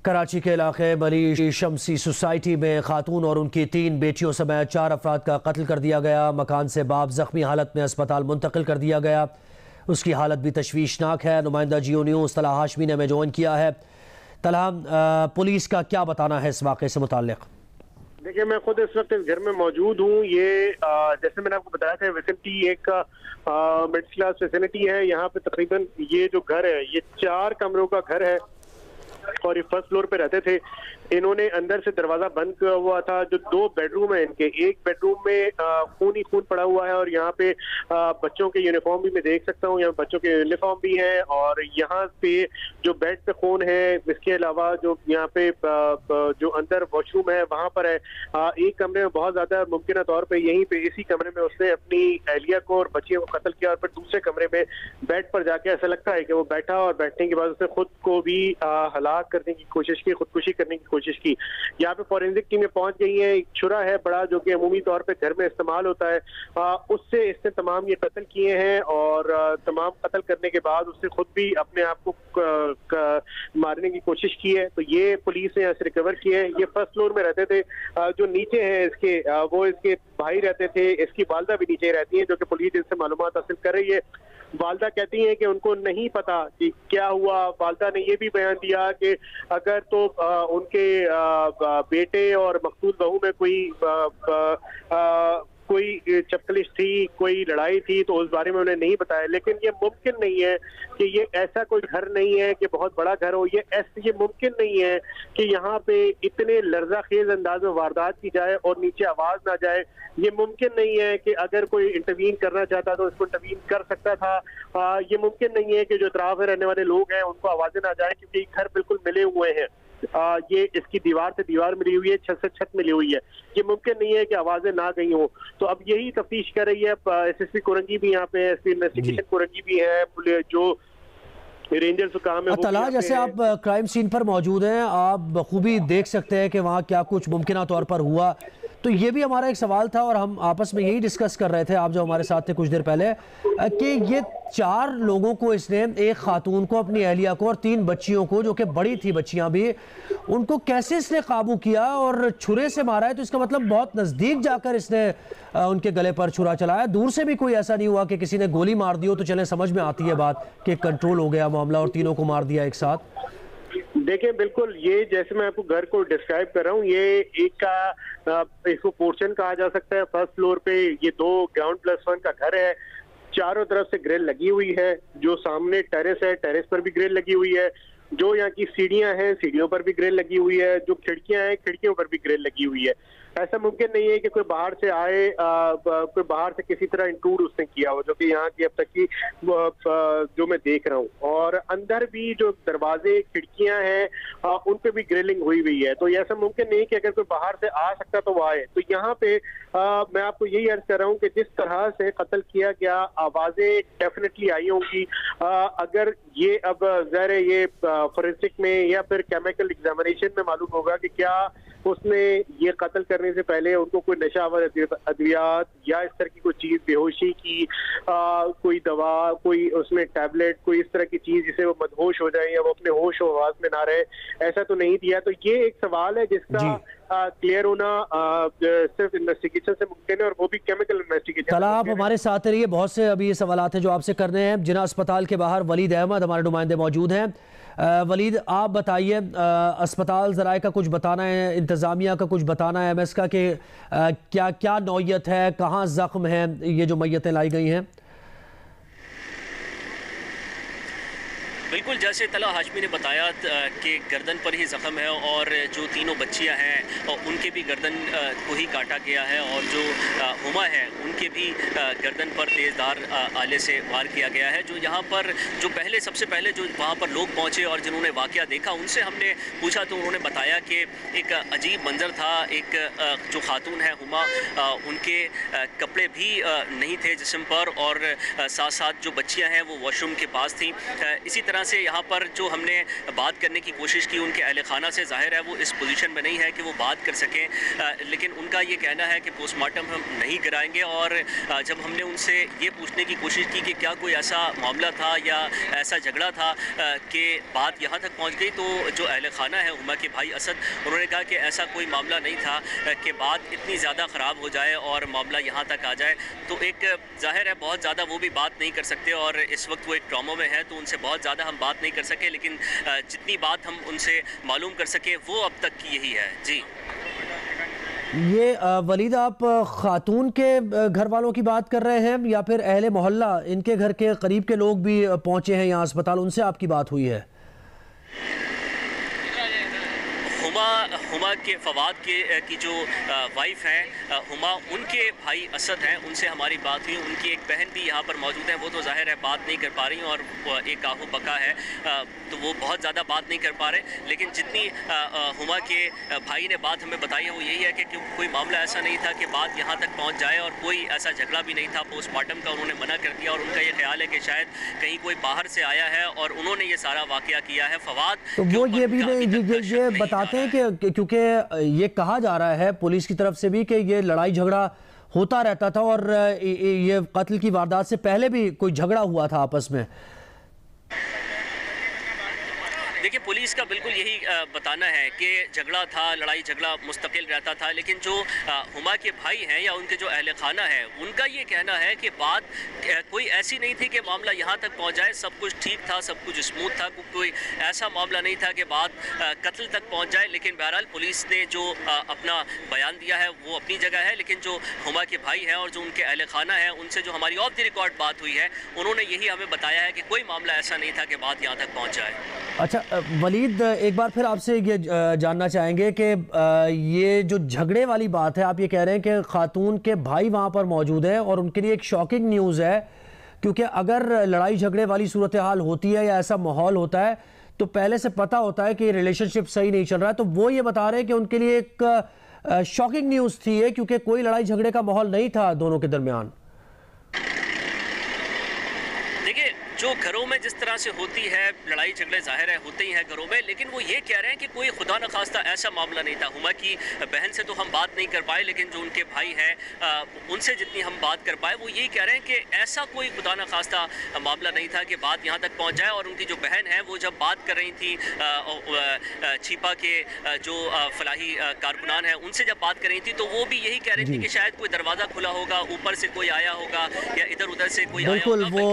कराची के इलाके बली शमसी सोसाइटी में खातून और उनकी 3 बेटियों समेत 4 अफराद का कत्ल कर दिया गया। मकान से बाप जख्मी हालत में अस्पताल मुंतकिल कर दिया गया। उसकी हालत भी तशवीशनाक है। नुमाइंदा जियो न्यूज़ तलहा हाशमी ने हमें ज्वाइन किया है। तलहा, पुलिस का क्या बताना है इस वाक़े से मुताल्लिक़? देखिए, मैं खुद इस वक्त इस घर में मौजूद हूँ। ये जैसे मैंने आपको बताया था, फैसिलिटी एक मिडिल क्लास फैसिलिटी है। यहाँ पे तकरीबन ये जो घर है ये 4 कमरों का घर है और ये फर्स्ट फ्लोर पे रहते थे। इन्होंने अंदर से दरवाजा बंद किया हुआ था। जो 2 बेडरूम है इनके, एक बेडरूम में खून ही खून पड़ा हुआ है और यहाँ पे बच्चों के यूनिफॉर्म भी मैं देख सकता हूँ। यहाँ बच्चों के यूनिफॉर्म भी है और यहाँ पे जो बेड पे खून है, इसके अलावा जो यहाँ पे जो अंदर वॉशरूम है वहां पर है। एक कमरे में बहुत ज्यादा मुमकिन तौर पर यहीं पे इसी कमरे में उसने अपनी अहलिया को और बच्चियों को कत्ल किया और फिर दूसरे कमरे में बेड पर जाके ऐसा लगता है कि वो बैठा और बैठने के बाद उसने खुद को भी हलाक करने की कोशिश की, खुदकुशी करने की कोशिश की। यहाँ पे फॉरेंसिक टीमें पहुंच गई हैं। एक छुरा है बड़ा जो कि अमूमी तौर पे घर में इस्तेमाल होता है, उससे इसने तमाम ये कत्ल किए हैं और तमाम कत्ल करने के बाद उसने खुद भी अपने आप को मारने की कोशिश की है। तो ये पुलिस ने यहाँ से रिकवर किए हैं। ये फर्स्ट फ्लोर में रहते थे। जो नीचे हैं इसके, वो इसके भाई रहते थे। इसकी वालदा भी नीचे रहती है जो कि पुलिस इनसे मालूमात हासिल कर रही है। वालदा कहती हैं कि उनको नहीं पता कि क्या हुआ। वालदा ने ये भी बयान दिया कि अगर तो उनके बेटे और मकतूल बहू में कोई चपकलिश थी, कोई लड़ाई थी तो उस बारे में उन्हें नहीं बताया। लेकिन ये मुमकिन नहीं है कि ये ऐसा कोई घर नहीं है कि बहुत बड़ा घर हो। ये मुमकिन नहीं है कि यहाँ पे इतने लर्जाखेज अंदाज में वारदात की जाए और नीचे आवाज ना जाए। ये मुमकिन नहीं है कि अगर कोई इंटरवीन करना चाहता तो उसको इंटरवीन कर सकता था। ये मुमकिन नहीं है कि जो इतराफ में रहने वाले लोग हैं उनको आवाजें ना जाए, क्योंकि घर बिल्कुल मिले हुए हैं। ये इसकी दीवार से दीवार मिली हुई है, छत से छत मिली हुई है। ये मुमकिन नहीं है कि आवाजें ना गई हो। तो अब यही तफ्तीश कर रही है। एसएसपी कोरंगी भी यहाँ पे, एसपी इन्वेस्टिगेशन कोरंगी भी है, जो रेंजर्स का काम है। तलहा, जैसे आप क्राइम सीन पर मौजूद हैं, आप बखूबी देख सकते हैं कि वहाँ क्या कुछ मुमकिन तौर पर हुआ। तो ये भी हमारा एक सवाल था और हम आपस में यही डिस्कस कर रहे थे, आप जो हमारे साथ थे कुछ देर पहले, कि ये 4 लोगों को इसने, एक खातून को, अपनी अहलिया को और 3 बच्चियों को, जो कि बड़ी थी बच्चियां भी, उनको कैसे इसने काबू किया और छुरे से मारा है? तो इसका मतलब बहुत नज़दीक जाकर इसने उनके गले पर छुरा चलाया। दूर से भी कोई ऐसा नहीं हुआ कि किसी ने गोली मार दी हो? तो चले, समझ में आती है बात कि कंट्रोल हो गया मामला और तीनों को मार दिया एक साथ। देखिए, बिल्कुल ये जैसे मैं आपको घर को डिस्क्राइब कर रहा हूँ, ये इसको पोर्शन कहा जा सकता है। फर्स्ट फ्लोर पे ये 2 ग्राउंड प्लस 1 का घर है। चारों तरफ से ग्रिल लगी हुई है। जो सामने टेरेस है, टेरेस पर भी ग्रिल लगी हुई है। जो यहाँ की सीढ़ियां हैं, सीढ़ियों पर भी ग्रिल लगी हुई है। जो खिड़कियां हैं, खिड़कियों पर भी ग्रिल लगी हुई है। ऐसा मुमकिन नहीं है कि कोई बाहर से आए, कोई बाहर से किसी तरह इंट्रूड उसने किया हो, जो कि यहाँ की अब तक की जो मैं देख रहा हूँ। और अंदर भी जो दरवाजे, खिड़कियां हैं, उन पे भी ग्रिलिंग हुई हुई है। तो ऐसा मुमकिन नहीं कि अगर कोई बाहर से आ सकता तो वो आए। तो यहाँ पे मैं आपको यही अर्ज कर रहा हूँ कि जिस तरह से कत्ल किया गया, आवाजें डेफिनेटली आई होंगी। अगर ये अब ज़ाहिर है ये फोरेंसिक में या फिर केमिकल एग्जामिनेशन में मालूम होगा कि क्या उसने ये कत्ल करने से पहले उनको कोई नशावर अद्वियात या इस तरह की कोई चीज, बेहोशी की कोई दवा, कोई उसमें टैबलेट, कोई इस तरह की चीज जिसे वो मदहोश हो जाए या वो अपने होश और आवाज में ना रहे, ऐसा तो नहीं दिया। तो ये एक सवाल है जिसका क्लियर होना सिर्फ इन्वेस्टिगेशन से मुमकिन है, और वो भी केमिकल इन्वेस्टिगेशन। कल आप हमारे साथ रहिए, बहुत से अभी ये सवाल हैं जो आपसे करने हैं। जिना अस्पताल के बाहर वलीद अहमद हमारे नुमाइंदे मौजूद हैं। वलीद, आप बताइए, अस्पताल ज़राए का कुछ बताना है, इंतज़ामिया का कुछ बताना है, एमएस का, कि क्या क्या नौयत है, कहाँ ज़ख्म है, ये जो मैयतें लाई गई हैं? बिल्कुल, जैसे तलहा हाशमी ने बताया कि गर्दन पर ही ज़ख्म है और जो तीनों बच्चियां हैं उनके भी गर्दन को ही काटा गया है और जो हुमा है उनके भी गर्दन पर तेज़धार आले से वार किया गया है। जो यहाँ पर सबसे पहले जो वहाँ पर लोग पहुँचे और जिन्होंने वाक़या देखा, उनसे हमने पूछा तो उन्होंने बताया कि एक अजीब मंज़र था। एक जो खातून है हुमा, उनके कपड़े भी नहीं थे जिस्म पर और साथ साथ जो बच्चियाँ हैं वो वॉशरूम के पास थीं। इसी तरह से यहाँ पर जो हमने बात करने की कोशिश की उनके अहल खाना से, ज़ाहिर है वो इस पोजीशन में नहीं है कि वो बात कर सकें, लेकिन उनका ये कहना है कि पोस्टमार्टम हम नहीं कराएंगे। और जब हमने उनसे ये पूछने की कोशिश की कि क्या कोई ऐसा मामला था या ऐसा झगड़ा था कि बात यहाँ तक पहुँच गई, तो जो अहल खाना है हुमा के भाई असद, उन्होंने कहा कि ऐसा कोई मामला नहीं था कि बात इतनी ज़्यादा ख़राब हो जाए और मामला यहाँ तक आ जाए। तो एक ज़ाहिर है बहुत ज़्यादा वो भी बात नहीं कर सकते और इस वक्त वो एक ट्रॉमा में है, तो उनसे बहुत ज़्यादा हम बात नहीं कर सके, लेकिन जितनी बात हम उनसे मालूम कर सके वो अब तक की यही है। जी ये वलीद, आप खातून के घर वालों की बात कर रहे हैं या फिर अहले मोहल्ला, इनके घर के करीब के लोग भी पहुंचे हैं यहाँ अस्पताल, उनसे आपकी बात हुई है? हुमा के फवाद की जो वाइफ हैं हुमा, उनके भाई असद हैं, उनसे हमारी बात हुई। उनकी एक बहन भी यहाँ पर मौजूद है, वो तो जाहिर है बात नहीं कर पा रही और एक आहू बका है, तो वो बहुत ज़्यादा बात नहीं कर पा रहे। लेकिन जितनी हुमा के भाई ने बात हमें बताई है वो यही है कि कोई मामला ऐसा नहीं था कि बात यहाँ तक पहुँच जाए और कोई ऐसा झगड़ा भी नहीं था। पोस्टमार्टम का उन्होंने मना कर दिया और उनका ये ख्याल है कि शायद कहीं कोई बाहर से आया है और उन्होंने ये सारा वाक़या किया है। फवाद तो वो ये भी ये बताते हैं कि क्योंकि ये कहा जा रहा है पुलिस की तरफ से भी कि ये लड़ाई झगड़ा होता रहता था और ये कत्ल की वारदात से पहले भी कोई झगड़ा हुआ था आपस में। देखिए, पुलिस का बिल्कुल यही बताना है कि झगड़ा था, लड़ाई झगड़ा मुस्तकिल रहता था, लेकिन जो हुमा के भाई हैं या उनके जो अहले खाना है, उनका ये कहना है कि बात कोई ऐसी नहीं थी कि मामला यहाँ तक पहुँच जाए। सब कुछ ठीक था, सब कुछ स्मूथ था, कोई ऐसा मामला नहीं था कि बात कत्ल तक पहुँच जाए। लेकिन बहरहाल पुलिस ने जो अपना बयान दिया है वो अपनी जगह है, लेकिन जो हुमा के भाई हैं और जो उनके अहले खाना है, उनसे जो हमारी ऑफ द रिकॉर्ड बात हुई है, उन्होंने यही हमें बताया है कि कोई मामला ऐसा नहीं था कि बात यहाँ तक पहुँच जाए। अच्छा वलीद, एक बार फिर आपसे ये जानना चाहेंगे कि ये जो झगड़े वाली बात है, आप ये कह रहे हैं कि खातून के भाई वहाँ पर मौजूद हैं और उनके लिए एक शॉकिंग न्यूज़ है, क्योंकि अगर लड़ाई झगड़े वाली सूरत हाल होती है या ऐसा माहौल होता है तो पहले से पता होता है कि रिलेशनशिप सही नहीं चल रहा है। तो वो ये बता रहे हैं कि उनके लिए एक शॉकिंग न्यूज़ थी ये, क्योंकि कोई लड़ाई झगड़े का माहौल नहीं था दोनों के दरमियान। देखिए, जो घरों में जिस तरह से होती है लड़ाई झगड़े ज़ाहिर है होते ही हैं घरों में, लेकिन वो ये कह रहे हैं कि कोई खुदा न खास्ता ऐसा मामला नहीं था। हुमा की बहन से तो हम बात नहीं कर पाए, लेकिन जो उनके भाई हैं उनसे जितनी हम बात कर पाए वो यही कह रहे हैं कि ऐसा कोई खुदा न खास्ता मामला नहीं था कि बात यहाँ तक पहुँच जाए। और उनकी जो बहन है वो जब बात कर रही थी छिपा के जो फलाही कारकुनान है उनसे जब बात कर रही थी, तो वो भी यही कह रही थी कि शायद कोई दरवाज़ा खुला होगा, ऊपर से कोई आया होगा या इधर उधर से कोई आया होगा। वो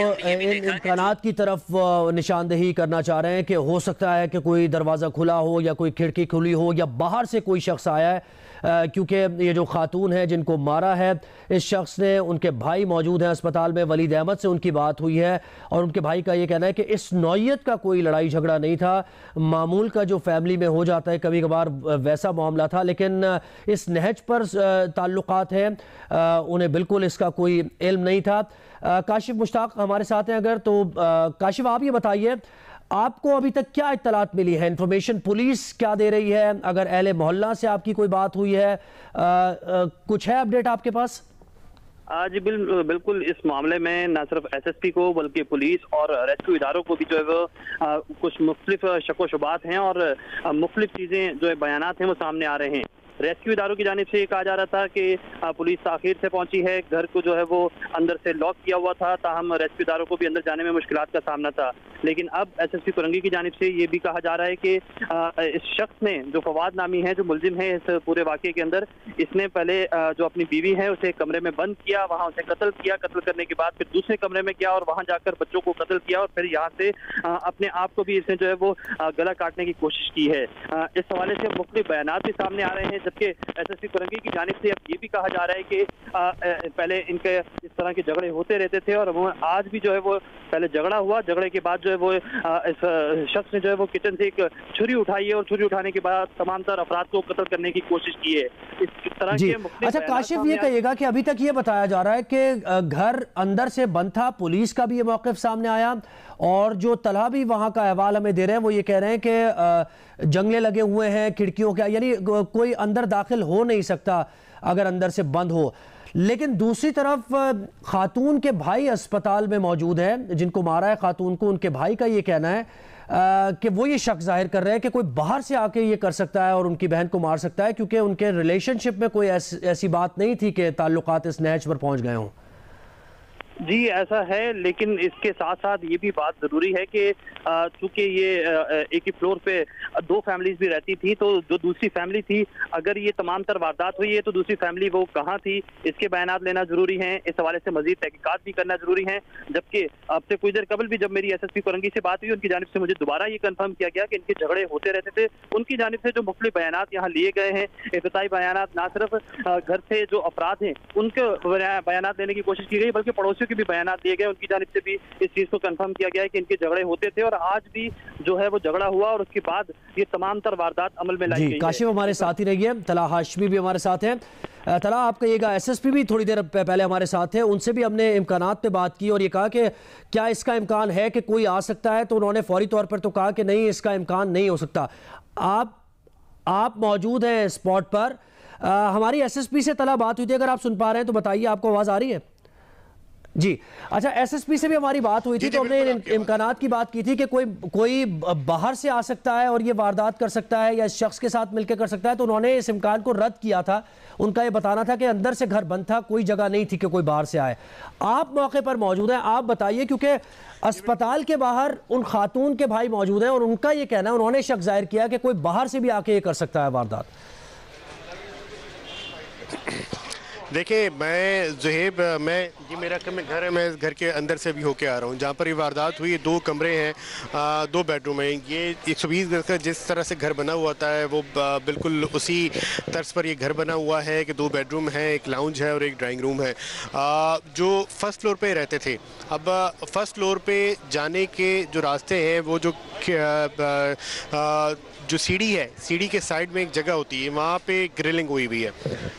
इम्कानात की तरफ निशानदेही करना चाह रहे हैं कि हो सकता है कि कोई दरवाज़ा खुला हो या कोई खिड़की खुली हो या बाहर से कोई शख्स आया है, क्योंकि ये जो खातून है जिनको मारा है इस शख्स ने, उनके भाई मौजूद हैं अस्पताल में, वलीद अहमद से उनकी बात हुई है और उनके भाई का ये कहना है कि इस नौयत का कोई लड़ाई झगड़ा नहीं था, मामूल का जो फैमिली में हो जाता है कभी कभार वैसा मामला था, लेकिन इस नहज पर ताल्लुकात हैं, उन्हें बिल्कुल इसका कोई इल्म नहीं था। काशिफ मुश्ताक हमारे साथ हैं अगर, तो काशिफ आप ये बताइए आपको अभी तक क्या इत्तलात मिली है, इंफॉर्मेशन पुलिस क्या दे रही है, अगर अहले मोहल्ला से आपकी कोई बात हुई है, कुछ है अपडेट आपके पास? जी बिल्कुल इस मामले में न सिर्फ एसएसपी को बल्कि पुलिस और रेस्क्यू इदारों को भी जो है वो कुछ मुख्तलिफ शक व शुबात हैं और मुख्तलिफ चीज़ें जो है बयानात हैं वो सामने आ रहे हैं। रेस्क्यू इदारों की जानिब से ये कहा जा रहा था कि पुलिस ताखीर से पहुंची है, घर को जो है वो अंदर से लॉक किया हुआ था, ताहम रेस्क्यू इदारों को भी अंदर जाने में मुश्किलात का सामना था। लेकिन अब एसएसपी कुरंगी की जानिब से ये भी कहा जा रहा है कि इस शख्स ने, जो फवाद नामी है, जो मुलजिम है इस पूरे वाक़े के अंदर, इसने पहले जो अपनी बीवी है उसे कमरे में बंद किया, वहाँ उसे कत्ल किया, कत्ल करने के बाद फिर दूसरे कमरे में गया और वहाँ जाकर बच्चों को कत्ल किया और फिर यहाँ से अपने आप को भी इसने जो है वो गला काटने की कोशिश की है। इस हवाले से मुख्तलिफ बयानात भी सामने आ रहे हैं, जबकि एसएसपी कुरंगी की जानिब से अब ये भी कहा जा रहा है कि पहले इनके इस तरह के झगड़े होते रहते थे और वो आज भी जो है वो पहले झगड़ा हुआ, झगड़े के बाद जो है वो इस शख्स ने जो है वो किचन से एक छुरी उठाई है और छुरी उठाने के बाद तमाम तर अफराद को कत्ल करने की कोशिश की है। इस तरह के अच्छा काशिफ, ये कहिएगा कि अभी तक ये बताया जा रहा है कि घर अंदर से बंद था, पुलिस का भी ये मौक़िफ़ सामने आया और जो तलहा भी वहाँ का अहवाल हमें दे रहे हैं वो ये कह रहे हैं कि जंगले लगे हुए हैं खिड़कियों के, यानी कोई अंदर दाखिल हो नहीं सकता अगर अंदर से बंद हो। लेकिन दूसरी तरफ खातून के भाई अस्पताल में मौजूद हैं जिनको मारा है खातून को। उनके भाई का ये कहना है कि वो ये शक जाहिर कर रहे हैं कि कोई बाहर से आके ये कर सकता है और उनकी बहन को मार सकता है, क्योंकि उनके रिलेशनशिप में कोई ऐसी बात नहीं थी कि ताल्लुकात इस नहज पर पहुंच गए हों। जी ऐसा है, लेकिन इसके साथ साथ ये भी बात जरूरी है कि चूंकि ये एक ही फ्लोर पे दो फैमिलीज भी रहती थी, तो जो दूसरी फैमिली थी, अगर ये तमाम तर वारदात हुई है तो दूसरी फैमिली वो कहाँ थी, इसके बयानात लेना जरूरी है। इस हवाले से मजीद तहकीकात भी करना जरूरी है। जबकि अब से कुछ देर कबल भी जब मेरी SSP कोरंगी से बात हुई, उनकी जानिब से मुझे दोबारा ये कंफर्म किया गया कि इनके झगड़े होते रहते थे। उनकी जानिब से जो मुख्तलिफ बयानात यहाँ लिए गए हैं, इब्तिदाई बयानात ना सिर्फ घर से जो अफराद हैं उनके बयानात लेने की कोशिश की गई, बल्कि पड़ोसियों के भी बयानात दिए गए। उनकी जानिब से भी इस चीज को कंफर्म किया गया है कि इनके झगड़े होते थे और आज भी जो है वो झगड़ा हुआ और उसके बाद ये तमाम तर वारदात अमल में लाई गई। काशिफ हमारे साथ ही रहिए, तला हाशमी भी हमारे साथ हैं। तला, आप कहिएगा, SSP भी थोड़ी देर पहले हमारे साथ है, उनसे भी हमने इम्कानात पे बात की और ये कहा कि क्या इसका इम्कान है कि कोई आ सकता है, तो उन्होंने फौरी तौर पर तो कहा कि नहीं, इसका इम्कान नहीं हो सकता। आप मौजूद हैं स्पॉट पर। हमारी SSP से तला बात हुई थी, अगर आप सुन पा रहे हैं तो बताइए, आपको आवाज़ आ रही है? जी अच्छा, SSP से भी हमारी बात हुई थी, तो हमने इम्कानात की बात की थी कि कोई बाहर से आ सकता है और ये वारदात कर सकता है या इस शख्स के साथ मिलकर कर सकता है, तो उन्होंने इस इम्कान को रद्द किया था। उनका ये बताना था कि अंदर से घर बंद था, कोई जगह नहीं थी कि कोई बाहर से आए। आप मौके पर मौजूद हैं, आप बताइए, क्योंकि अस्पताल के बाहर उन खातून के भाई मौजूद हैं और उनका ये कहना है, उन्होंने शक जाहिर किया कि कोई बाहर से भी आके ये कर सकता है वारदात। देखिए, मैं ज़ुहैब, ये मेरा घर है, मैं इस घर के अंदर से भी होके आ रहा हूँ जहाँ पर ये वारदात हुई। 2 कमरे हैं, 2 बेडरूम हैं। ये 120 गज का जिस तरह से घर बना हुआ होता है वो बिल्कुल उसी तर्ज पर ये घर बना हुआ है कि 2 बेडरूम हैं, एक लाउंज है और एक ड्राइंग रूम है। जो फर्स्ट फ्लोर पे रहते थे, अब फर्स्ट फ्लोर पे जाने के जो रास्ते हैं, वो जो सीढ़ी है, सीढ़ी के साइड में एक जगह होती है, वहाँ पे ग्रिलिंग हुई हुई है।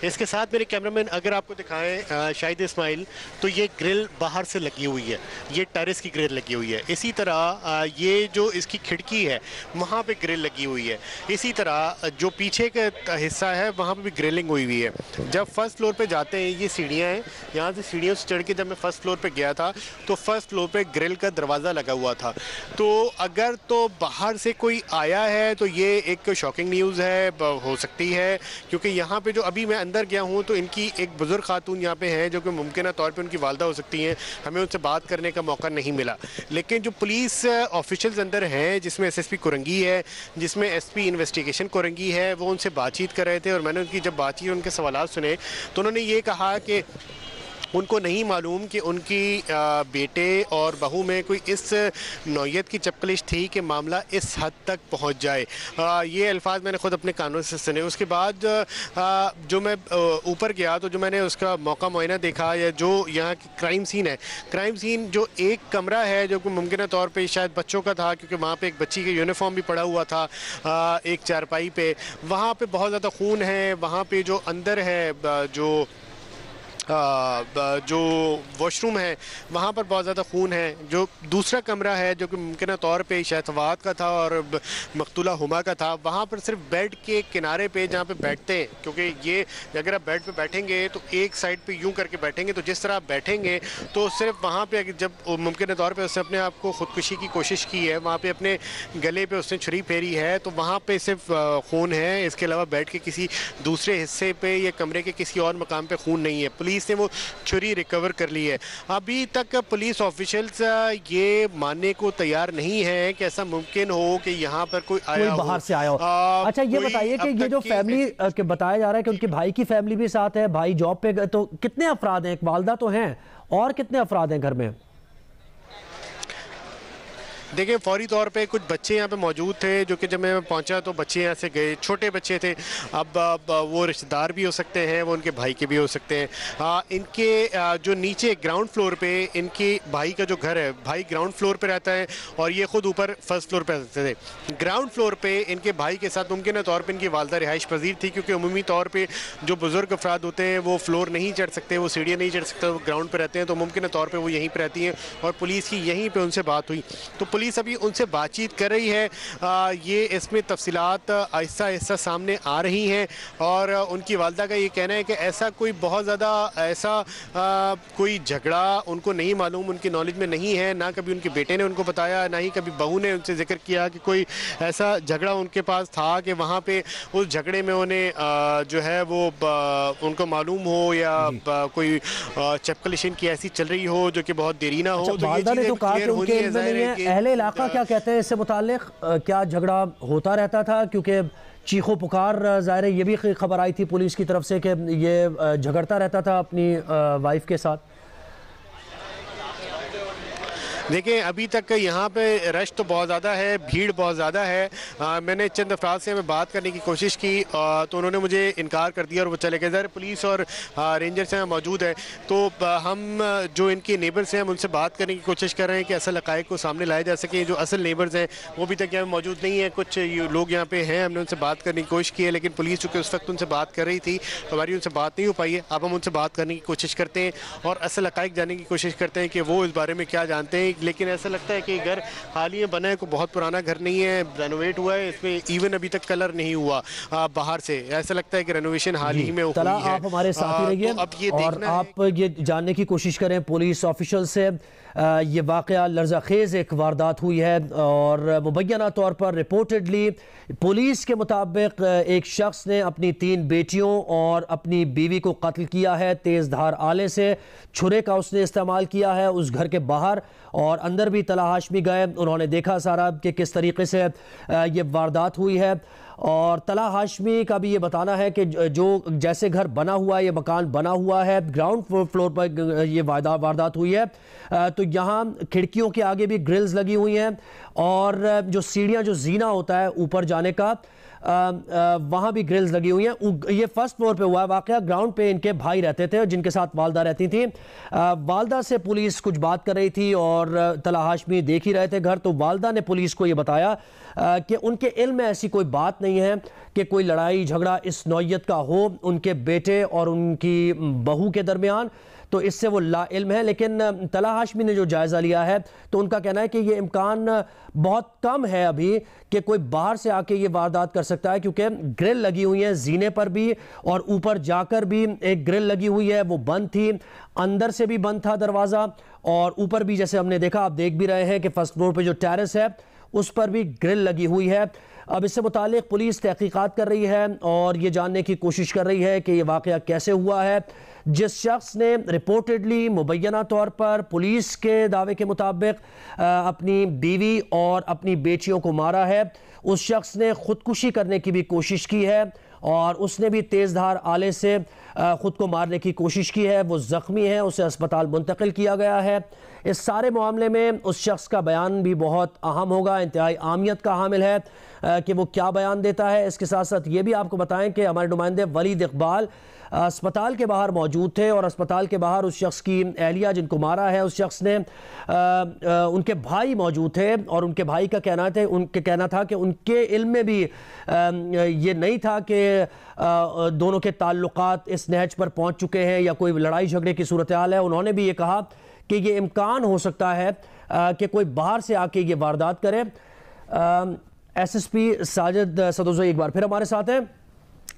इसके साथ मेरे कैमरामैन अगर आपको दिखाएं शाहिद इस्माइल, तो ये ग्रिल बाहर से लगी हुई है, ये टेरेस की ग्रिल लगी हुई है। इसी तरह ये जो इसकी खिड़की है वहाँ पे ग्रिल लगी हुई है। इसी तरह जो पीछे का हिस्सा है वहाँ पे भी ग्रिलिंग हुई हुई है। जब फर्स्ट फ्लोर पे जाते हैं, ये सीढ़ियाँ हैं, यहाँ से सीढ़ियों से चढ़ के जब मैं फर्स्ट फ्लोर पे गया था तो फर्स्ट फ्लोर पे ग्रिल का दरवाज़ा लगा हुआ था। तो अगर तो बाहर से कोई आया है तो ये एक शॉकिंग न्यूज़ है, हो सकती है, क्योंकि यहाँ पे जो अभी मैं अंदर गया हूँ तो इनकी एक बुजुर्ग खातून यहाँ पे हैं जो कि मुमकिन तौर पे उनकी वालदा हो सकती हैं। हमें उनसे बात करने का मौका नहीं मिला, लेकिन जो पुलिस ऑफिशियल्स अंदर हैं, जिसमें SSP कोरंगी है, जिसमें SP इन्वेस्टिगेशन कोरंगी है, वो उनसे बातचीत कर रहे थे और मैंने उनकी जब बातचीत, उनके सवाल सुने तो उन्होंने ये कहा कि उनको नहीं मालूम कि उनकी बेटे और बहू में कोई इस नौयत की चपकलिश थी कि मामला इस हद तक पहुंच जाए। ये अल्फाज मैंने ख़ुद अपने कानों से सुने। उसके बाद जो मैं ऊपर गया तो जो मैंने उसका मौका मुआयना देखा, या जो यहाँ की क्राइम सीन है, क्राइम सीन जो एक कमरा है जो कि मुमकिन तौर पे शायद बच्चों का था, क्योंकि वहाँ पे एक बच्ची का यूनिफॉर्म भी पड़ा हुआ था एक चारपाई पे, वहाँ पे बहुत ज़्यादा खून है। वहाँ पे जो अंदर है, जो वॉशरूम है, वहाँ पर बहुत ज़्यादा खून है। जो दूसरा कमरा है जो कि मुमकिन तौर पे शायद फवाद का था और मकतूला हुमा का था, वहाँ पर सिर्फ बेड के किनारे पे जहाँ पे बैठते हैं, क्योंकि ये अगर आप बेड पे बैठेंगे तो एक साइड पे यूं करके बैठेंगे, तो जिस तरह आप बैठेंगे तो सिर्फ वहाँ पे जब मुमकिन तौर पे उसने अपने आप को ख़ुदकुशी की कोशिश की है, वहाँ पर अपने गले पर उसने छुरी फेरी है, तो वहाँ पर सिर्फ खून है। इसके अलावा बेड के किसी दूसरे हिस्से पर या कमरे के किसी और मकाम पर खून नहीं है। पुलिस ने वो छुरी रिकवर कर ली है। अभी तक पुलिस ऑफिशियल्स ये मानने को तैयार नहीं है कि ऐसा मुमकिन हो कि यहाँ पर कोई बाहर से आया हो। अच्छा, ये बताइए कि ये जो फैमिली के बताया जा रहा है कि उनके भाई की फैमिली भी साथ है, भाई जॉब पे, तो कितने अफराद हैं? एक वालदा तो हैं, और कितने अफराद हैं घर में? देखिए, फौरी तौर पे कुछ बच्चे यहाँ पे मौजूद थे, जो कि जब मैं पहुँचा तो बच्चे यहाँ से गए, छोटे बच्चे थे। अब वो रिश्तेदार भी हो सकते हैं, वो उनके भाई के भी हो सकते हैं। इनके जो नीचे ग्राउंड फ्लोर पे इनके भाई का जो घर है, भाई ग्राउंड फ्लोर पे रहता है और ये ख़ुद ऊपर फर्स्ट फ्लोर पे रहते थे। ग्राउंड फ्लोर पे इनके भाई के साथ मुमकिन तौर पर इनकी वालदा रिहाइश पजीर थी, क्योंकि अमूमी तौर पर जो बुज़ुर्ग अफराद होते हैं वो फ्लोर नहीं चढ़ सकते, वो सीढ़ियाँ नहीं चढ़ सकते, वो ग्राउंड पर रहते हैं, तो मुमकिन तौर पर वो यहीं पर रहती हैं। और पुलिस की यहीं पर उनसे बात हुई तो पुलिस अभी उनसे बातचीत कर रही है। ये इसमें तफसीलात आहिस्ता आहिस्ता सामने आ रही हैं और उनकी वालदा का ये कहना है कि ऐसा कोई बहुत ज़्यादा ऐसा कोई झगड़ा उनको नहीं मालूम, उनकी नॉलेज में नहीं है। ना कभी उनके बेटे ने उनको बताया, ना ही कभी बहू ने उनसे जिक्र किया कि कोई ऐसा झगड़ा उनके पास था कि वहाँ पे उस झगड़े में उन्हें जो है वो उनको मालूम हो या कोई चपकलिशन की ऐसी चल रही हो जो कि बहुत देरी ना हो। अच्छा, तो ये चीजें तो कहा कि उनके इल्म में नहीं है। अहले इलाका क्या कहते हैं इससे मुताल्लिक? क्या झगड़ा होता रहता था? क्योंकि चीखो पुकार ज़ाहिर है ये भी खबर आई थी पुलिस की तरफ से कि ये झगड़ता रहता था अपनी वाइफ के साथ। देखिए अभी तक यहाँ पे रश तो बहुत ज़्यादा है, भीड़ बहुत ज़्यादा है। मैंने चंद अफराद से मैं बात करने की कोशिश की तो उन्होंने मुझे इनकार कर दिया और वो चले गए। ज़रा पुलिस और रेंजर्स हैं मौजूद है, तो हम जो इनके नेबर्स हैं हम उनसे बात करने की कोशिश कर रहे हैं कि असल हक़ाइक़ को सामने लाया जा सके। जो असल नेबर्स हैं वो अभी तक यहाँ मौजूद नहीं है। कुछ लोग यहाँ पे हैं, हमने उनसे बात करने की कोशिश की है, लेकिन पुलिस चूँकि उस वक्त उनसे बात कर रही थी तो हमारी उनसे बात नहीं हो पाई है। अब हम उनसे बात करने की कोशिश करते हैं और असल हक़ाइक़ जानने की कोशिश करते हैं कि वो इस बारे में क्या जानते हैं। लेकिन ऐसा लगता है कि घर हाल ही बना है, कोई बहुत पुराना घर नहीं है, रेनोवेट हुआ है, इसमें इवन अभी तक कलर नहीं हुआ बाहर से। ऐसा लगता है कि रेनोवेशन हाल ही में हुई है। आप हमारे साथ ही रहिए अब ये और आप ये जानने की कोशिश करें पुलिस ऑफिशियल से। ये वाक़या लर्ज़ाखेज़ एक वारदात हुई है और मुबैना तौर पर रिपोर्टेडली पुलिस के मुताबिक एक शख्स ने अपनी 3 बेटियों और अपनी बीवी को कत्ल किया है। तेज़ धार आले से छुरे का उसने इस्तेमाल किया है उस घर के बाहर, और अंदर भी तला हाशमी गए, उन्होंने देखा सारा कि किस तरीके से ये वारदात हुई है। और तला हाशमी का भी ये बताना है कि जो जैसे घर बना हुआ है, ये मकान बना हुआ है, ग्राउंड फ्लोर पर ये वारदात हुई है, तो यहाँ खिड़कियों के आगे भी ग्रिल्स लगी हुई हैं और जो सीढ़ियाँ जो जीना होता है ऊपर जाने का वहाँ भी ग्रिल्स लगी हुई हैं। ये फर्स्ट फ्लोर पे हुआ है वाक़या। ग्राउंड पे इनके भाई रहते थे जिनके साथ वालदा रहती थी। वालदा से पुलिस कुछ बात कर रही थी और तला हाशमी देख ही रहे थे घर, तो वालदा ने पुलिस को ये बताया कि उनके इल्म में ऐसी कोई बात नहीं है कि कोई लड़ाई झगड़ा इस नौयत का हो उनके बेटे और उनकी बहू के दरमियान, तो इससे वो ला इल्म है। लेकिन तला हाशमी ने जो जायज़ा लिया है तो उनका कहना है कि ये इम्कान बहुत कम है अभी कि कोई बाहर से आके ये वारदात कर सकता है, क्योंकि ग्रिल लगी हुई है जीने पर भी और ऊपर जाकर भी एक ग्रिल लगी हुई है, वो बंद थी, अंदर से भी बंद था दरवाज़ा, और ऊपर भी जैसे हमने देखा, आप देख भी रहे हैं कि फर्स्ट फ्लोर पर जो टेरेस है उस पर भी ग्रिल लगी हुई है। अब इससे मुतालिक पुलिस तहकीकात कर रही है और ये जानने की कोशिश कर रही है कि ये वाक़या कैसे हुआ है। जिस शख्स ने रिपोर्टेडली मुबैना तौर पर पुलिस के दावे के मुताबिक अपनी बीवी और अपनी बेटियों को मारा है, उस शख्स ने ख़ुदकुशी करने की भी कोशिश की है और उसने भी तेज़ धार आले से ख़ुद को मारने की कोशिश की है। वो ज़ख्मी है, उसे अस्पताल मुंतकिल किया गया है। इस सारे मामले में उस शख्स का बयान भी बहुत अहम होगा, इंतहाई अहमियत का हामिल है कि वो क्या बयान देता है। इसके साथ साथ ये भी आपको बताएं कि हमारे नुमाइंदे वलीद इकबाल अस्पताल के बाहर मौजूद थे और अस्पताल के बाहर उस शख्स की एहलिया जिनको मारा है उस शख्स ने उनके भाई मौजूद थे और उनके भाई का कहना था कि उनके इल्म में भी ये नहीं था कि दोनों के ताल्लुकात इस नहज पर पहुंच चुके हैं या कोई लड़ाई झगड़े की सूरत हाल है। उन्होंने भी ये कहा कि ये इम्कान हो सकता है कि कोई बाहर से आके ये वारदात करे। SSP साजिद सदोज़ई एक बार फिर हमारे साथ हैं।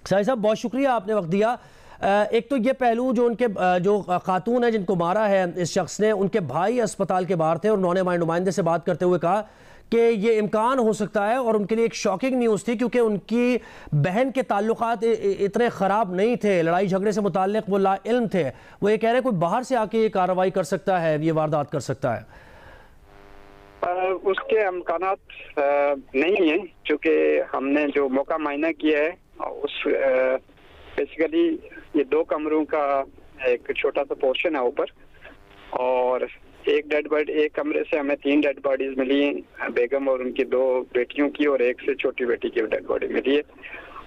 साहिब साहब, बहुत शुक्रिया आपने वक्त दिया। एक तो ये पहलू जो उनके जो खातून है जिनको मारा है इस शख्स ने, उनके भाई अस्पताल के बाहर थे और उन्होंने हमारे नुमाइंदे से बात करते हुए कहा कि ये इम्कान हो सकता है, और उनके लिए एक शॉकिंग न्यूज़ थी क्योंकि उनकी बहन के ताल्लुकात इतने ख़राब नहीं थे, लड़ाई झगड़े से मुताल्लिक़ वो ला इल्म थे। वो ये कह रहे हैं कोई बाहर से आके ये कार्रवाई कर सकता है, ये वारदात कर सकता है। उसके इम्कानात नहीं है, क्योंकि हमने जो मौका मायना किया है उस बेसिकली ये 2 कमरों का एक छोटा सा पोर्शन है ऊपर, और एक डेड बॉडी, एक कमरे से हमें 3 डेड बॉडीज मिली हैं, बेगम और उनकी 2 बेटियों की और एक से छोटी बेटी की डेड बॉडी मिली है।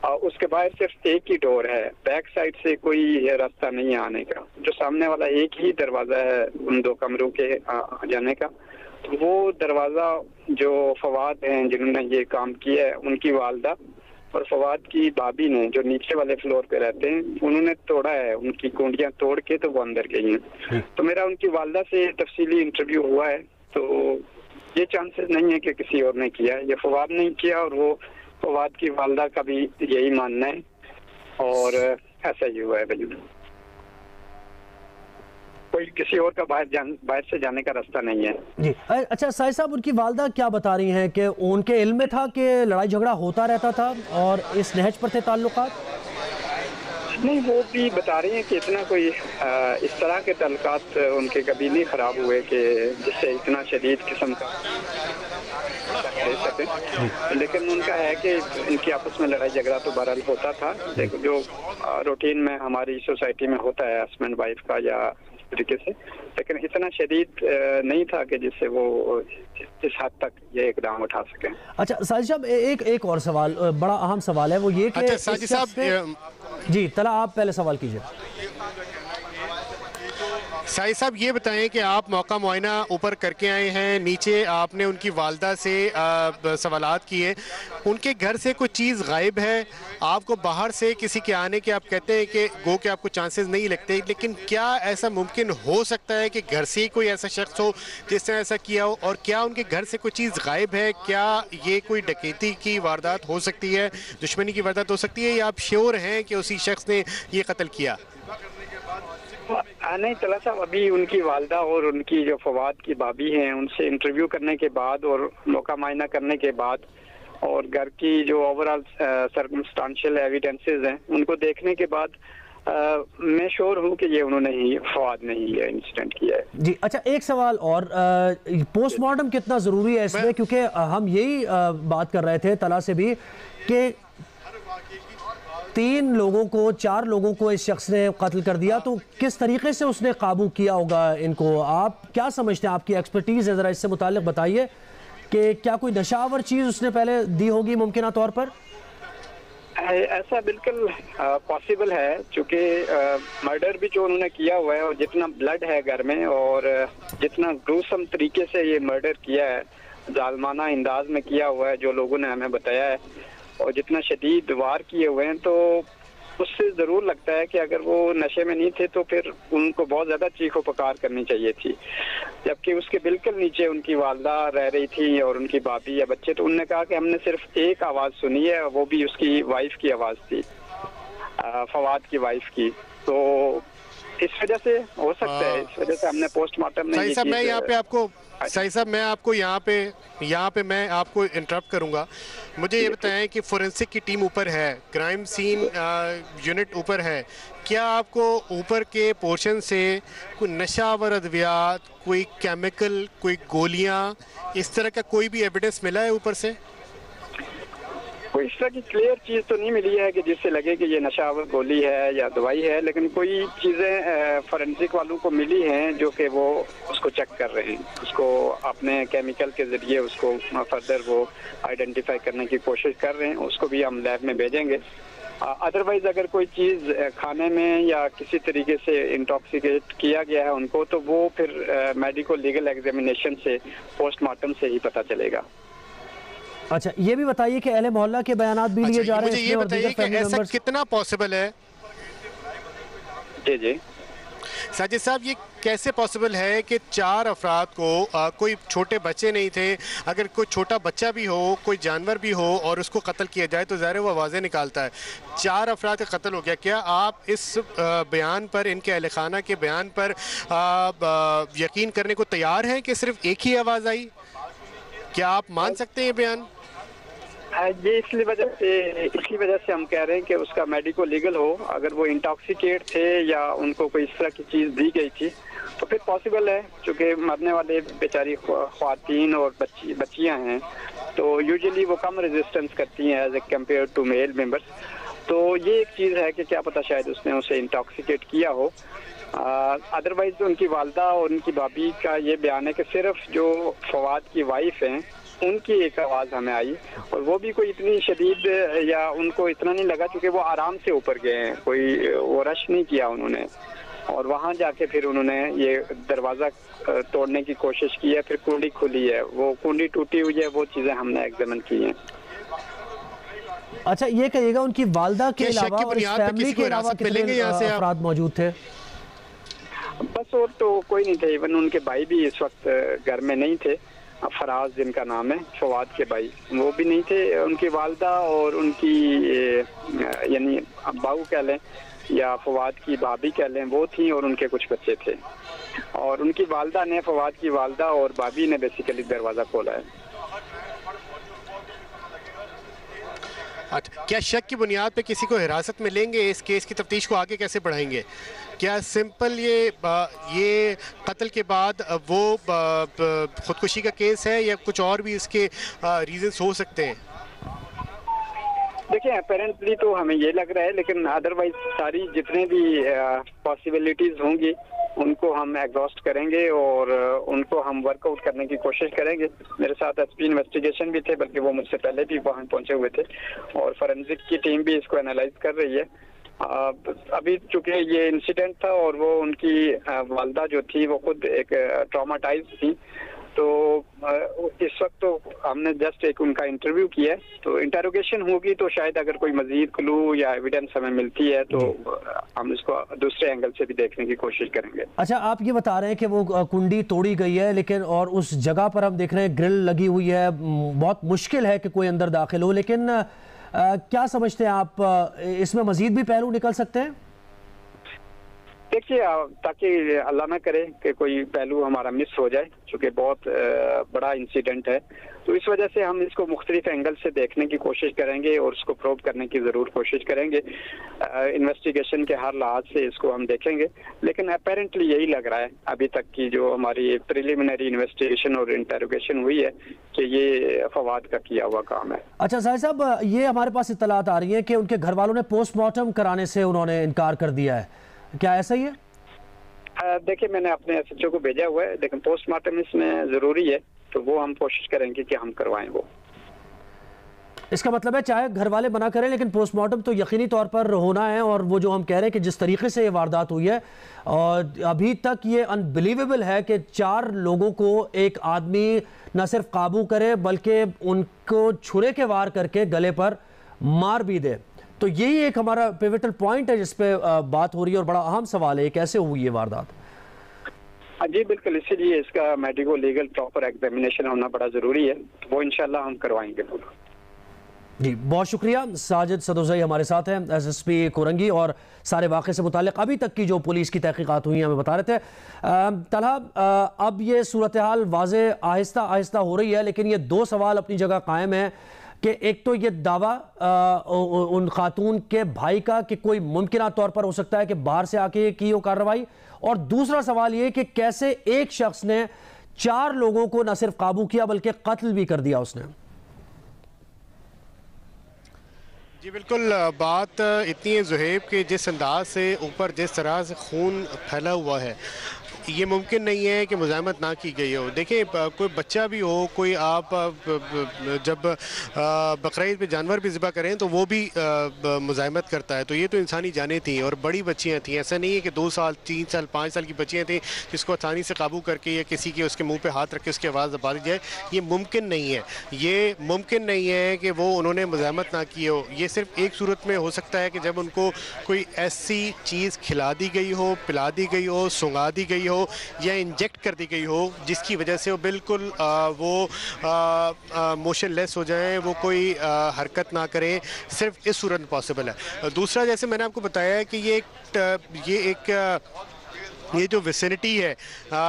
और उसके बाहर सिर्फ एक ही डोर है, बैक साइड से कोई रास्ता नहीं है आने का। जो सामने वाला एक ही दरवाजा है उन 2 कमरों के जाने का, तो वो दरवाजा जो फवाद हैं जिन्होंने ये काम किया है, उनकी वालदा और फवाद की भाभी ने जो नीचे वाले फ्लोर पे रहते हैं, उन्होंने तोड़ा है, उनकी कुंडियां तोड़ के तो वो अंदर गई हैं। तो मेरा उनकी वालदा से तफसीली इंटरव्यू हुआ है, तो ये चांसेस नहीं है कि किसी और ने किया। ये फवाद नहीं किया और वो फवाद की वालदा का भी यही मानना है और ऐसा ही हुआ है बिल्कुल। कोई किसी और का बाहर से जाने का रास्ता नहीं है जी। अच्छा साहिद साहब, उनकी वालदा क्या बता रही हैं कि उनके इल्म में था कि लड़ाई झगड़ा होता रहता था और इस नहज पर थे ताल्लुकात? नहीं, वो भी बता रही हैं कि इतना कोई इस तरह के ताल्लुकात उनके कभी नहीं खराब हुए कि जिससे इतना शदीद किस्म का दे सके। लेकिन उनका है कि इनकी आपस में लड़ाई झगड़ा तो बहरहाल होता था, लेकिन जो रूटीन में हमारी सोसाइटी में होता है हस्बैंड वाइफ का या तरीके से, लेकिन इतना शदीद नहीं था कि जिससे वो इस हद तक ये इकदाम उठा सके। अच्छा साजिद साहब, एक और सवाल, बड़ा अहम सवाल है, वो ये कि अच्छा साजिद साहब, जी तला आप पहले सवाल कीजिए। साहिद साहब ये बताएं कि आप मौका मुआयना ऊपर करके आए हैं, नीचे आपने उनकी वालदा से सवालात किए, उनके घर से कोई चीज़ गायब है, आपको बाहर से किसी के आने के आप कहते हैं कि गो के आपको चांसेस नहीं लगते, लेकिन क्या ऐसा मुमकिन हो सकता है कि घर से ही कोई ऐसा शख्स हो जिसने ऐसा किया हो? और क्या उनके घर से कोई चीज़ गायब है? क्या ये कोई डकैती की वारदात हो सकती है, दुश्मनी की वारदात हो सकती है, या आप श्योर हैं कि उसी शख्स ने ये कत्ल किया? नहीं तला साहब, अभी उनकी वालदा और उनकी जो फवाद की भाभी हैं उनसे इंटरव्यू करने के बाद और मौका मायना करने के बाद और घर की जो ओवरऑल सर्कमस्टांशियल एविडेंसेस हैं उनको देखने के बाद मैं श्योर हूँ कि ये उन्होंने ही, फवाद ने ही ये इंसिडेंट किया है। जी अच्छा, एक सवाल और, पोस्टमार्टम कितना ज़रूरी है इसमें, क्योंकि हम यही बात कर रहे थे तला से भी कि 4 लोगों को इस शख्स ने कत्ल कर दिया, तो किस तरीके से उसने काबू किया होगा इनको? आप क्या समझते हैं, आपकी एक्सपर्टीज़ है, ज़रा इससे मुताल्लिक बताइए कि क्या कोई नशावर चीज़ उसने पहले दी होगी मुमकिन तौर पर? ऐसा बिल्कुल पॉसिबल है, क्योंकि मर्डर भी जो उन्होंने किया हुआ है और जितना ब्लड है घर में और जितना ग्रूसम तरीके से ये मर्डर किया है, जालमाना अंदाज में किया हुआ है जो लोगों ने हमें बताया है, और जितना शदीद वार किए हुए हैं, तो उससे ज़रूर लगता है कि अगर वो नशे में नहीं थे तो फिर उनको बहुत ज़्यादा चीखो पुकार करनी चाहिए थी, जबकि उसके बिल्कुल नीचे उनकी वालदा रह रही थी और उनकी भाभी या बच्चे, तो उन्होंने कहा कि हमने सिर्फ एक आवाज़ सुनी है, वो भी उसकी वाइफ की आवाज़ थी, फवाद की वाइफ की। तो इस वजह से हो सकता है, इस वजह से हमने पोस्टमार्टम में साहिद साहब मैं यहाँ पे मैं आपको इंटरप्ट करूँगा। मुझे ये बताएं कि फोरेंसिक की टीम ऊपर है, क्राइम सीन यूनिट ऊपर है, क्या आपको ऊपर के पोर्शन से कोई नशावर अद्वियात, कोई केमिकल, कोई गोलियाँ, इस तरह का कोई भी एविडेंस मिला है ऊपर से? कोई इस तरह की क्लियर चीज़ तो नहीं मिली है कि जिससे लगे कि ये नशावर गोली है या दवाई है, लेकिन कोई चीज़ें फोरेंसिक वालों को मिली हैं जो कि वो उसको चेक कर रहे हैं, उसको अपने केमिकल के ज़रिए उसको फर्दर वो आइडेंटिफाई करने की कोशिश कर रहे हैं, उसको भी हम लैब में भेजेंगे। अदरवाइज अगर कोई चीज़ खाने में या किसी तरीके से इंटॉक्सिकेट किया गया है उनको, तो वो फिर मेडिकल लीगल एग्जामिनेशन से, पोस्टमार्टम से ही पता चलेगा। अच्छा ये भी बताइए कि अहले मोहल्ला के बयानात भी लिए जा रहे हैं? मुझे ये बताइए कि ऐसा कितना पॉसिबल है? जी साजिद साहब, ये कैसे पॉसिबल है कि 4 अफराद को, कोई छोटे बच्चे नहीं थे, अगर कोई छोटा बच्चा भी हो, कोई जानवर भी हो और उसको कत्ल किया जाए तो ज़ाहिर वो आवाज़ें निकालता है, 4 अफराद का कत्ल हो गया। क्या आप इस बयान पर, इनके अहले खाना के बयान पर यकीन करने को तैयार हैं कि सिर्फ एक ही आवाज़ आई? क्या आप मान सकते हैं बयान? ये इसी वजह से हम कह रहे हैं कि उसका मेडिकल लीगल हो। अगर वो इंटॉक्सिकेट थे या उनको कोई इस तरह की चीज़ दी गई थी तो फिर पॉसिबल है, क्योंकि मरने वाले बेचारी ख्वातीन और बच्चियां हैं, तो यूजुअली वो कम रेजिस्टेंस करती हैं as a compare to male members. तो ये एक चीज़ है कि क्या पता शायद उसने उसे इंटॉक्सिकेट किया हो। अदरवाइज उनकी वालदा और उनकी भाभी का ये बयान है कि सिर्फ जो फवाद की वाइफ हैं उनकी एक आवाज़ हमें आई, और वो भी कोई इतनी शदीद या उनको इतना नहीं लगा, क्योंकि वो आराम से ऊपर गए हैं, कोई वो रश नहीं किया उन्होंने, और वहाँ जाके फिर उन्होंने ये दरवाज़ा तोड़ने की कोशिश की है, फिर कुंडी खुली है, वो कुंडी टूटी हुई है, वो चीज़ें हमने एग्जामिन की हैं। अच्छा ये कहिएगा, उनकी वालदा के अलावा और इस फैमिली के अलावा कितने अफराद मौजूद थे? बस और तो कोई नहीं थे, इवन उनके भाई भी इस वक्त घर में नहीं थे, फराज जिनका नाम है, फवाद के भाई, वो भी नहीं थे। उनकी वालदा और उनकी यानी अब्बाऊ कह लें या फवाद की भाभी कह लें, वो थी और उनके कुछ बच्चे थे। और उनकी वालदा ने, फवाद की वालदा और भाभी ने बेसिकली दरवाज़ा खोला है। अच्छा, क्या शक की बुनियाद पे किसी को हिरासत में लेंगे? इस केस की तफ्तीश को आगे कैसे बढ़ाएंगे? क्या सिंपल ये कत्ल के बाद वो खुदकुशी का केस है या कुछ और भी इसके रीजंस हो सकते हैं? देखिए, अपेरेंटली तो हमें ये लग रहा है, लेकिन अदरवाइज सारी जितने भी पॉसिबिलिटीज होंगी उनको हम एग्जॉस्ट करेंगे और उनको हम वर्कआउट करने की कोशिश करेंगे। मेरे साथ एसपी इन्वेस्टिगेशन भी थे, बल्कि वो मुझसे पहले भी वहाँ पहुंचे हुए थे, और फोरेंसिक की टीम भी इसको एनालाइज कर रही है। अभी चूंकि ये इंसिडेंट था और वो उनकी वालदा जो थी वो खुद एक ट्रॉमाटाइज थी, तो इस वक्त तो हमने जस्ट एक उनका इंटरव्यू किया है, तो इंटरोगेशन होगी तो शायद अगर कोई मजीद क्लू या एविडेंस हमें मिलती है तो हम इसको दूसरे एंगल से भी देखने की कोशिश करेंगे। अच्छा, आप ये बता रहे हैं कि वो कुंडी तोड़ी गई है, लेकिन और उस जगह पर हम देख रहे हैं ग्रिल लगी हुई है, बहुत मुश्किल है कि कोई अंदर दाखिल हो, लेकिन क्या समझते हैं आप, इसमें मजीद भी पहलू निकल सकते हैं? देखिए, ताकि अल्लाह न करे कि कोई पहलू हमारा मिस हो जाए, चूँकि बहुत बड़ा इंसिडेंट है, तो इस वजह से हम इसको मुख्तलिफ एंगल से देखने की कोशिश करेंगे और उसको प्रोब करने की ज़रूर कोशिश करेंगे। इन्वेस्टिगेशन के हर लिहाज से इसको हम देखेंगे, लेकिन अपेरेंटली यही लग रहा है अभी तक की जो हमारी प्रिलिमिनरी इन्वेस्टिगेशन और इंटरोगेशन हुई है कि ये फवाद का किया हुआ काम है। अच्छा साहिब साहब, ये हमारे पास इत्तलात आ रही है कि उनके घर वालों ने पोस्टमार्टम कराने से उन्होंने इनकार कर दिया है, क्या ऐसा ही है? देखिए, मैंने अपने एसएचओ को भेजा हुआ है, लेकिन पोस्टमार्टम इसमें ज़रूरी है, तो वो हम कोशिश करेंगे कि हम करवाएं वो। इसका मतलब है चाहे घर वाले मना करें, लेकिन पोस्टमार्टम तो यकीनी तौर पर होना है। और वो जो हम कह रहे हैं कि जिस तरीके से ये वारदात हुई है, और अभी तक ये अनबिलीवेबल है कि 4 लोगों को एक आदमी न सिर्फ काबू करे बल्कि उनको छुरे के वार करके गले पर मार भी दे। तो यही एक हमारा पिवटल पॉइंट है जिस पे बात हो रही है, और बड़ा अहम सवाल है कैसे हुई ये वारदात। जी बिल्कुल, इसीलिए इसका मेडिको लीगल प्रॉपर एग्जामिनेशन होना बड़ा ज़रूरी है, तो वो इंशाल्लाह हम करवाएंगे पूरा। जी बहुत शुक्रिया। साजिद सदोज़ई हमारे साथ हैं, एसएसपी कोरंगी, और सारे वाक़े से मुताल्लिक़ अभी तक की जो पुलिस की तहकीक़ात हुई हमें बता रहे थे। तलहा, अब ये सूरत हाल वाज़े आहिस्ता आहिस्ता हो रही है, लेकिन ये 2 सवाल अपनी जगह कायम है कि एक तो ये दावा उन खातून के भाई का कि कोई मुमकिन तौर पर हो सकता है कि बाहर से आके की हो कार्रवाई, और दूसरा सवाल ये कि कैसे एक शख्स ने 4 लोगों को न सिर्फ काबू किया बल्कि कत्ल भी कर दिया उसने। जी बिल्कुल, बात इतनी है ज़ुहैब कि जिस अंदाज से ऊपर जिस तरह से खून फैला हुआ है, ये मुमकिन नहीं है कि मुज़ाहमत ना की गई हो। देखिए, कोई बच्चा भी हो, कोई आप जब बकरीद पे जानवर भी ज़िबा करें तो वो भी मुज़ाहमत करता है, तो ये तो इंसानी जानें थी और बड़ी बच्चियाँ थी। ऐसा नहीं है कि 2 साल 3 साल 5 साल की बच्चियाँ थी जिसको आसानी से काबू करके या किसी के उसके मुँह पर हाथ रख के उसकी आवाज़ दबा दी जाए। ये मुमकिन नहीं है, ये मुमकिन नहीं है कि वो उन्होंने मुज़ाहमत ना की हो। ये सिर्फ एक सूरत में हो सकता है कि जब उनको कोई ऐसी चीज़ खिला दी गई हो, पिला दी गई हो, सुंगा दी गई हो या इंजेक्ट कर दी गई हो, जिसकी वजह से वो बिल्कुल मोशनलेस हो जाएं, वो कोई हरकत ना करें। सिर्फ इस सूरत में पॉसिबल है। दूसरा, जैसे मैंने आपको बताया है कि ये जो विसिनिटी है,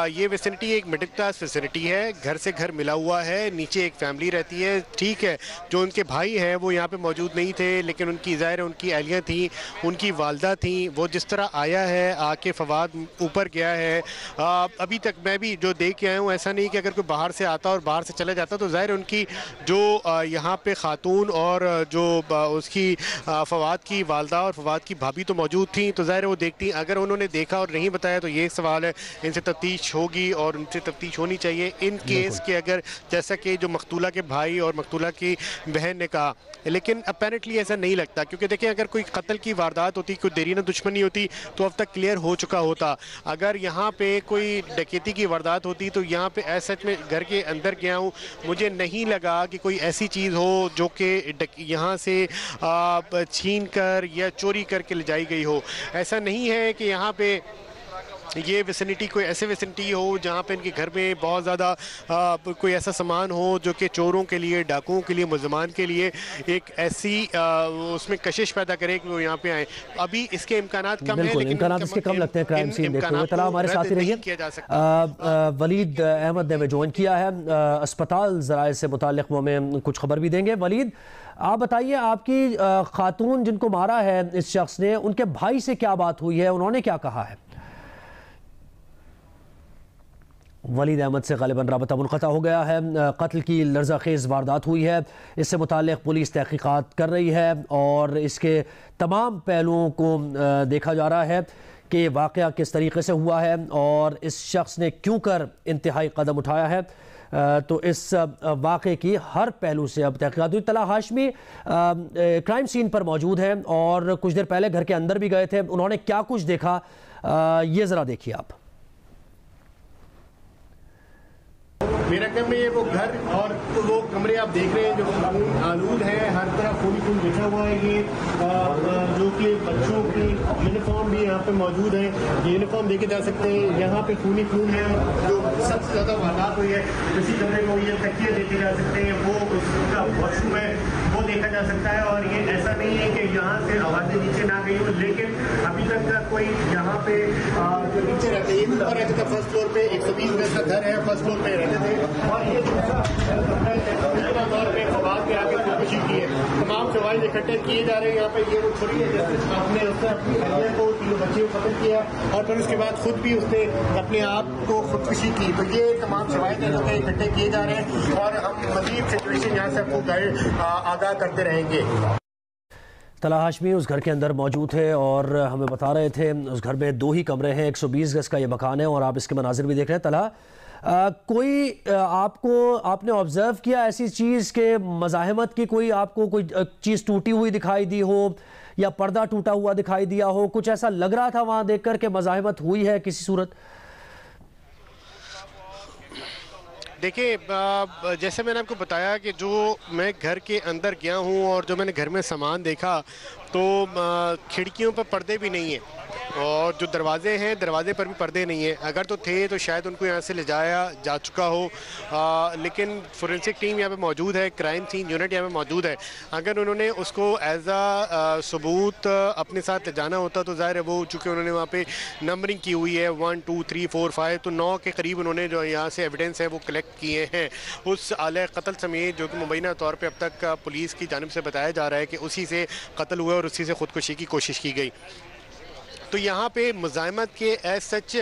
ये विसिनिटी एक मिडिल क्लास विसिनिटी है, घर से घर मिला हुआ है, नीचे एक फैमिली रहती है। ठीक है, जो उनके भाई हैं वो यहाँ पे मौजूद नहीं थे, लेकिन उनकी ज़ाहिर उनकी अहलियाँ थी, उनकी वालदा थी। वो जिस तरह आया है, आके फवाद ऊपर गया है, अभी तक मैं भी जो देख के आया हूँ, ऐसा नहीं कि अगर कोई बाहर से आता और बाहर से चला जाता तो ज़ाहिर उनकी जो यहाँ पे खातून और जो उसकी फवाद की वालदा और फवाद की भाभी तो मौजूद थी, तो ज़ाहिर वो देखती। अगर उन्होंने देखा और नहीं बताया तो ये सवाल है, इनसे तफ्तीश होगी और उनसे तफ्तीश होनी चाहिए। इन केस के अगर जैसा कि जो मकतूला के भाई और मकतूला की बहन ने कहा, लेकिन अपेरेंटली ऐसा नहीं लगता, क्योंकि देखिए अगर कोई कत्ल की वारदात होती, कोई देरीना दुश्मनी होती तो अब तक क्लियर हो चुका होता। अगर यहाँ पे कोई डकैती की वारदात होती तो यहाँ पे ऐसा में घर के अंदर गया हूँ, मुझे नहीं लगा कि कोई ऐसी चीज़ हो जो कि यहाँ से छीन कर या चोरी करके ले जाई गई हो। ऐसा नहीं है कि यहाँ पे ये विसिनिटी कोई ऐसे विसिनिटी हो जहाँ पे इनके घर में बहुत ज़्यादा कोई ऐसा सामान हो जो कि चोरों के लिए, डाकुओं के लिए, मुलजमान के लिए एक ऐसी उसमें कशिश पैदा करे कि वो यहाँ पे आए। अभी इसके इम्कानात कम है, लेकिन इम्कानात इसके कम लगते हैं क्राइम सीन देखते हुए। तला हमारे साथ ही रहिए। वलीद अहमद ने ज्वाइन किया है अस्पताल, ज़राए से मुताल्लिक़ वो हमें कुछ खबर भी देंगे। वलीद, आप बताइए, आपकी खातून जिनको मारा है इस शख्स ने, उनके भाई से क्या बात हुई है, उन्होंने क्या कहा है? वलीद अहमद से गालिबन राबता मुनक़ता हो गया है। कत्ल की लर्ज़ाखेज़ वारदात हुई है, इससे मुताल्लिक़ पुलिस तहक़ीक़ात कर रही है और इसके तमाम पहलुओं को देखा जा रहा है कि वाक़या किस तरीके से हुआ है और इस शख्स ने क्यों कर इंतहाई कदम उठाया है। तो इस वाक़े की हर पहलू से अब तहक़ीक़ात हुई। तला हाशमी क्राइम सीन पर मौजूद हैं और कुछ देर पहले घर के अंदर भी गए थे, उन्होंने क्या कुछ देखा ये ज़रा देखिए आप। मेरा कहना है वो घर और तो वो कमरे आप देख रहे हैं जो खून आलूद है, हर तरफ खून खून बिछा हुआ है। ये जो कि बच्चों की यूनिफॉर्म भी यहाँ पे मौजूद है, ये यूनिफॉर्म देखे जा सकते हैं। यहाँ पे खूनी खून है, जो सबसे ज़्यादा वारदात हुई है किसी कमरे को ये तकिए देखे जा सकते हैं, वो उसका वॉशरूम है वो देखा जा सकता है। और ये ऐसा नहीं है कि यहाँ से आवाज़ें नीचे ना गई हो, लेकिन अभी तक कोई यहाँ पे जो नीचे रहते हैं, ऊपर रहते थे फर्स्ट फ्लोर पे, 120 गज का घर है, फर्स्ट फ्लोर पे रहते थे। और ये तौर पे फवाद के आगे खुदकुशी की है। तमाम शवाहिद इकट्ठे किए जा रहे हैं यहाँ पे। ये वो छोड़ी है जैसे आपने उसने अपनी अहलिया को, तीनों बच्चे को कत्ल किया और फिर उसके बाद खुद भी उसने अपने आप को खुदकुशी की। तो ये तमाम शवाहिद इकट्ठे किए जा रहे हैं और हम मजीद सिचुएशन यहाँ से आपको आगाह करते रहेंगे। तला हाशमी उस घर के अंदर मौजूद थे और हमें बता रहे थे उस घर में 2 ही कमरे हैं, 120 गज का ये मकान है और आप इसके मनाजिर भी देख रहे हैं। तला कोई आपने ऑब्जर्व किया ऐसी चीज़ के मज़ाहमत की, कोई आपको कोई चीज़ टूटी हुई दिखाई दी हो या पर्दा टूटा हुआ दिखाई दिया हो, कुछ ऐसा लग रहा था वहाँ देखकर के मज़ाहमत हुई है किसी सूरत? देखिए, जैसे मैंने आपको बताया कि जो मैं घर के अंदर गया हूँ और जो मैंने घर में सामान देखा तो खिड़कियों पर पर्दे भी नहीं हैं और जो दरवाजे हैं दरवाजे पर भी पर्दे नहीं है। अगर तो थे तो शायद उनको यहाँ से ले जाया जा चुका हो, लेकिन फोरेंसिक टीम यहाँ पे मौजूद है, क्राइम सीन यूनिट यहाँ पे मौजूद है। अगर उन्होंने उसको एज आ सबूत अपने साथ ले जाना होता तो ज़ाहिर है वो, चूँकि उन्होंने वहाँ पे नंबरिंग की हुई है 1 2 3 4 5, तो 9 के करीब उन्होंने जो यहाँ से एविडेंस है वो कलेक्ट किए हैं उस आले कत्ल समेत, जो कि मुबैना तौर पर अब तक पुलिस की जानिब से बताया जा रहा है कि उसी से कत्ल हुआ और उसी से ख़ुदकुशी की कोशिश की गई। तो यहाँ पे मुज़ाहमत के एज सच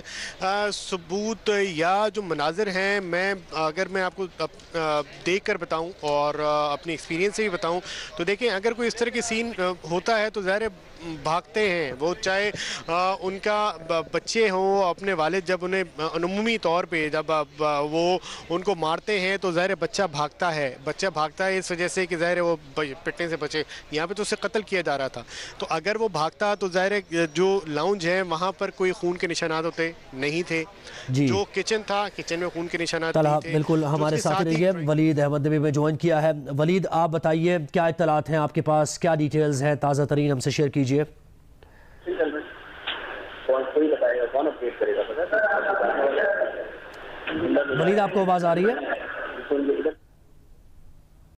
सबूत या जो मनाजिर हैं, मैं आपको देख कर बताऊँ और अपनी एक्सपीरियंस से भी बताऊँ तो देखें, अगर कोई इस तरह की सीन होता है तो ज़ाहिर भागते हैं वो, चाहे उनका बच्चे हों, अपने वालिद जब उन्हें अमूमी तौर पे जब वो उनको मारते हैं तो ज़ाहिर बच्चा भागता है इस वजह से कि ज़ाहिर वो पिटने से बचे। यहाँ पे तो उसे कत्ल किया जा रहा था, तो अगर वो भागता तो ज़ाहिर जो लाउंज है वहाँ पर कोई खून के निशानात होते नहीं थे, जो किचन था किचन में खून के निशानात नहीं थे। बिल्कुल हमारे साथ रहिए। वलीद अहमद ने भी ज्वाइन किया है। वलीद, आप बताइए क्या इत्तलात हैं आपके पास, क्या डिटेल्स हैं, ताज़ा तरीन हमसे शेयर कीजिए। वलीद, आपको आवाज़ आ रही है?